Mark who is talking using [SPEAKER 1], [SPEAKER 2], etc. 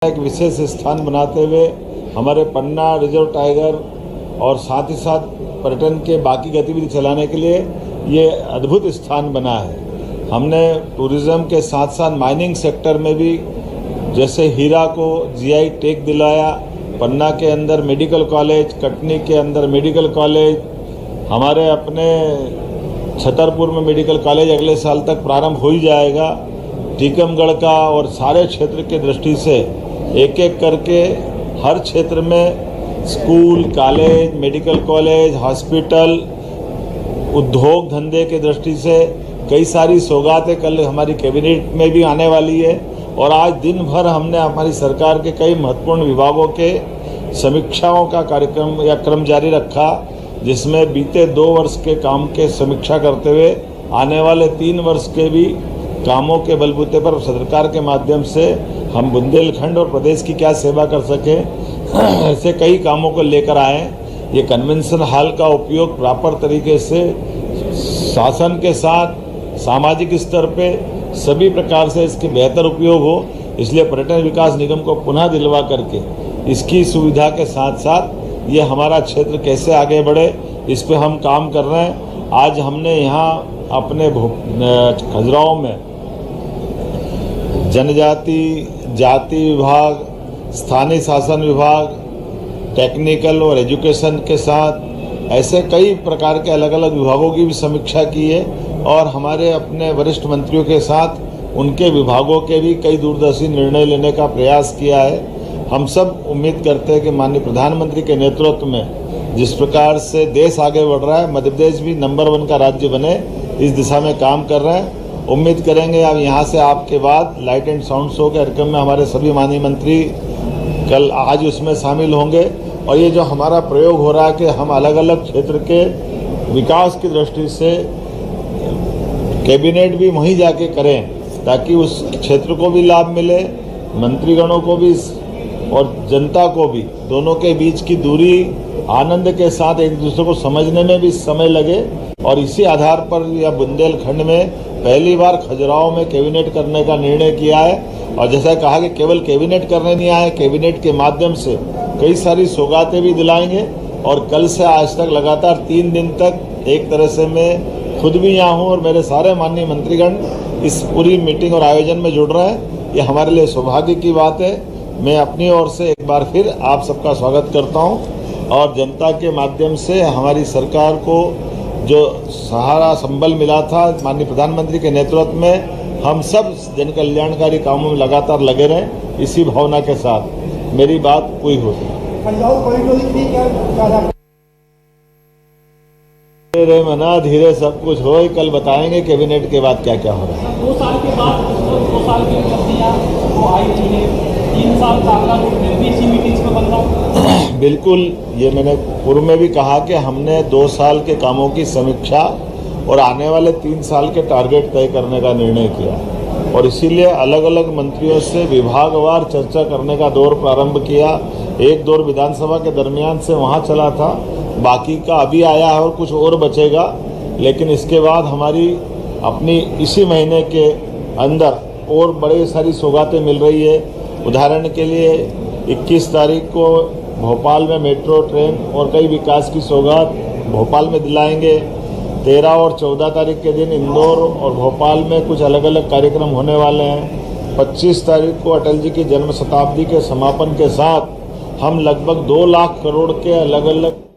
[SPEAKER 1] एक विशेष स्थान बनाते हुए हमारे पन्ना रिजर्व टाइगर और साथ ही साथ पर्यटन के बाकी गतिविधि चलाने के लिए ये अद्भुत स्थान बना है। हमने टूरिज्म के साथ साथ माइनिंग सेक्टर में भी जैसे हीरा को जीआई टैग दिलाया, पन्ना के अंदर मेडिकल कॉलेज, कटनी के अंदर मेडिकल कॉलेज, हमारे अपने छतरपुर में मेडिकल कॉलेज अगले साल तक प्रारंभ हो ही जाएगा। टीकमगढ़ का और सारे क्षेत्र के दृष्टि से एक एक करके हर क्षेत्र में school, college, medical college, hospital, उद्योग धंधे के दृष्टि से कई सारी सौगातें कल हमारी कैबिनेट में भी आने वाली है। और आज दिन भर हमने हमारी सरकार के कई महत्वपूर्ण विभागों के समीक्षाओं का कार्यक्रम या क्रम जारी रखा, जिसमें बीते 2 वर्ष के काम के समीक्षा करते हुए आने वाले 3 वर्ष के भी कामों के बलबूते पर सरकार के माध्यम से हम बुंदेलखंड और प्रदेश की क्या सेवा कर सके, ऐसे कई कामों को लेकर आए। ये कन्वेंशन हॉल का उपयोग प्रॉपर तरीके से शासन के साथ सामाजिक स्तर पे सभी प्रकार से इसके बेहतर उपयोग हो, इसलिए पर्यटन विकास निगम को पुनः दिलवा करके इसकी सुविधा के साथ साथ ये हमारा क्षेत्र कैसे आगे बढ़े, इस पे हम काम कर रहे हैं। आज हमने यहाँ अपने खजुराहो में जनजाति जाति विभाग, स्थानीय शासन विभाग, टेक्निकल और एजुकेशन के साथ ऐसे कई प्रकार के अलग अलग विभागों की भी समीक्षा की है और हमारे अपने वरिष्ठ मंत्रियों के साथ उनके विभागों के भी कई दूरदर्शी निर्णय लेने का प्रयास किया है। हम सब उम्मीद करते हैं कि माननीय प्रधानमंत्री के नेतृत्व में जिस प्रकार से देश आगे बढ़ रहा है, मध्य प्रदेश भी नंबर 1 का राज्य बने, इस दिशा में काम कर रहे हैं। उम्मीद करेंगे अब यहाँ से आपके बाद लाइट एंड साउंड शो के कार्यक्रम में हमारे सभी माननीय मंत्री कल आज उसमें शामिल होंगे। और ये जो हमारा प्रयोग हो रहा है कि हम अलग अलग क्षेत्र के विकास की दृष्टि से कैबिनेट भी वहीं जाके करें ताकि उस क्षेत्र को भी लाभ मिले, मंत्रीगणों को भी और जनता को भी, दोनों के बीच की दूरी आनंद के साथ एक दूसरे को समझने में भी समय लगे। और इसी आधार पर यह बुंदेलखंड में पहली बार खजुराहो में कैबिनेट करने का निर्णय किया है। और जैसा कहा कि केवल कैबिनेट करने नहीं आए, कैबिनेट के माध्यम से कई सारी सौगातें भी दिलाएंगे। और कल से आज तक लगातार 3 दिन तक एक तरह से मैं खुद भी यहाँ हूँ और मेरे सारे माननीय मंत्रीगण इस पूरी मीटिंग और आयोजन में जुड़ रहे हैं। ये हमारे लिए सौभाग्य की बात है। मैं अपनी ओर से एक बार फिर आप सबका स्वागत करता हूँ और जनता के माध्यम से हमारी सरकार को जो सहारा संबल मिला था माननीय प्रधानमंत्री के नेतृत्व में, हम सब जन कल्याणकारी कामों में लगातार लगे रहें, इसी भावना के साथ मेरी बात पूरी होती है। धीरे मना धीरे सब कुछ हो, कल बताएंगे कैबिनेट के बाद क्या क्या हो रहा है।
[SPEAKER 2] 2 साल के बाद 2 साल की उपलब्धियां वो आई थी, 3 साल का अगला रूट भी इसी मीटिंग्स में बन रहा है।
[SPEAKER 1] बिल्कुल, ये मैंने पूर्व में भी कहा कि हमने 2 साल के कामों की समीक्षा और आने वाले 3 साल के टारगेट तय करने का निर्णय किया और इसीलिए अलग अलग मंत्रियों से विभागवार चर्चा करने का दौर प्रारंभ किया। एक दौर विधानसभा के दरमियान से वहाँ चला था, बाकी का अभी आया है और कुछ और बचेगा। लेकिन इसके बाद हमारी अपनी इसी महीने के अंदर और बड़ी सारी सौगातें मिल रही है। उदाहरण के लिए 21 तारीख को भोपाल में मेट्रो ट्रेन और कई विकास की सौगात भोपाल में दिलाएंगे। 13 और 14 तारीख के दिन इंदौर और भोपाल में कुछ अलग अलग कार्यक्रम होने वाले हैं। 25 तारीख को अटल जी की जन्म शताब्दी के समापन के साथ हम लगभग 2 लाख करोड़ के अलग अलग